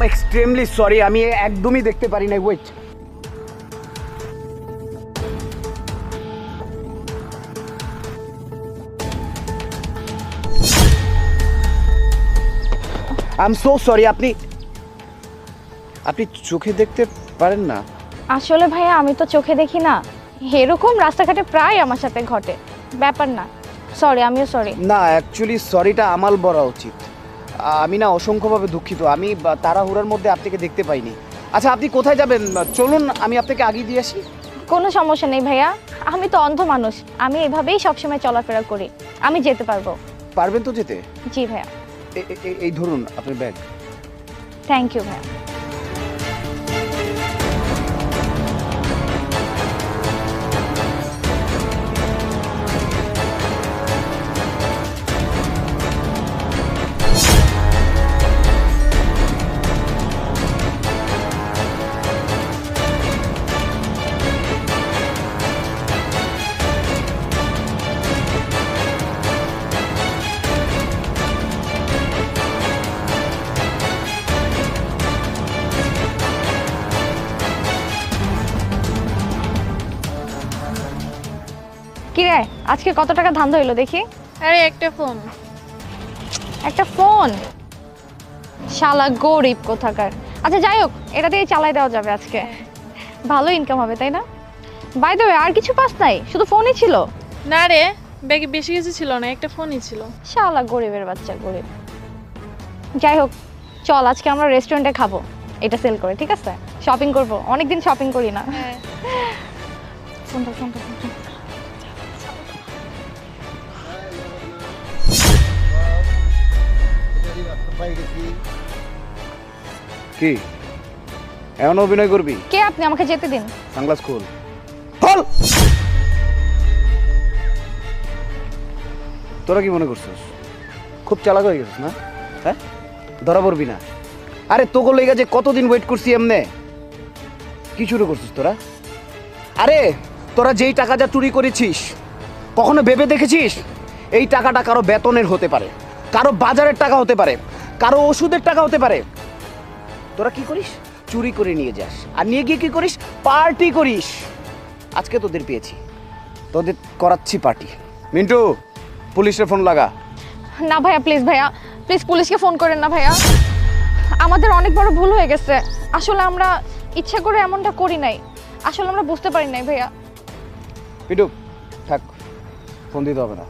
Extremely sorry, আমি একদমই দেখতে পারি না। Wait, I am so sorry. আপনি চোখে দেখতে পারেন না? আসলে ভাইয়া আমি তো চোখে দেখি না, এরকম রাস্তাঘাটে প্রায় আমার সাথে ঘটে, ব্যাপার না। সরি, আমিও সরি। না, অ্যাকচুয়ালি সরিটা আমার বলা উচিত। আমি না অসংখ্যভাবে দুঃখিত, আমি তাড়াহুড়ার মধ্যে আপনাকে দেখতে পাইনি। আচ্ছা, আপনি কোথায় যাবেন? চলুন আমি আপনাকে আগিয়ে দিয়ে আসি। কোনো সমস্যা নেই ভাইয়া, আমি তো অন্ধ মানুষ, আমি এভাবেই সবসময় চলাফেরা করি, আমি যেতে পারবো। পারবেন তো যেতে? জি ভাইয়া। এই ধরুন আপনার ব্যাগ। থ্যাংক ইউ ভাইয়া। কিরে, আজকে কত টাকা ধান্দা হইলো দেখি? আরে একটা ফোন। একটা ফোন? শালা গরিব কোথাকার। আচ্ছা যাই হোক, এটা দিয়ে চালাই দেওয়া যাবে আজকে, ভালো ইনকাম হবে তাই না? বাই দ্য ওয়ে, আর কিছু পাস নাই, শুধু ফোনই ছিল? না রে, ব্যাগে বেশি কিছু ছিল না, একটা ফোনই ছিল। শালা গরিবের বাচ্চা, গরিব। যাই হোক, চল আজকে আমরা রেস্টুরেন্টে খাবো, এটা সেল করে, ঠিক আছে? শপিং করবো, অনেকদিন শপিং করি না। হ্যাঁ। ফোনটা ফোনটা ফোনটা। কি এমন অভিনয় করবি? কে আপনি? আমাকে যেতে দিন। সানগ্লাস খোল। খোল! তোরা কি মনে করছিস খুব চালাক হয়ে গেছিস না? হ্যাঁ, ধরা পড়বি না। আরে তোকে লেগে যে কতদিন ওয়েট করছি এমনে। কি শুরু করছিস তোরা? আরে তোরা যেই টাকা যা চুরি করেছিস, কখনো ভেবে দেখেছিস এই টাকাটা কারো বেতনের হতে পারে, কারো বাজারের টাকা হতে পারে, কারো ওষুধের টাকা হতে পারে। তোরা কি করিস? চুরি করে নিয়ে যাস, আর নিয়ে গিয়ে কি করিস? পার্টি করিস। আজকে তোদের পেয়েছি, তোদের করাচ্ছি পার্টি। মিন্টু, পুলিশের ফোন লাগা। না ভাইয়া, প্লিজ ভাইয়া, প্লিজ পুলিশকে ফোন করেন না ভাইয়া, আমাদের অনেক বড় ভুল হয়ে গেছে। আসলে আমরা ইচ্ছা করে এমনটা করি নাই, আসলে আমরা বুঝতে পারি নাই ভাইয়া। মিন্টু থাক, ফোন দিতে হবে না।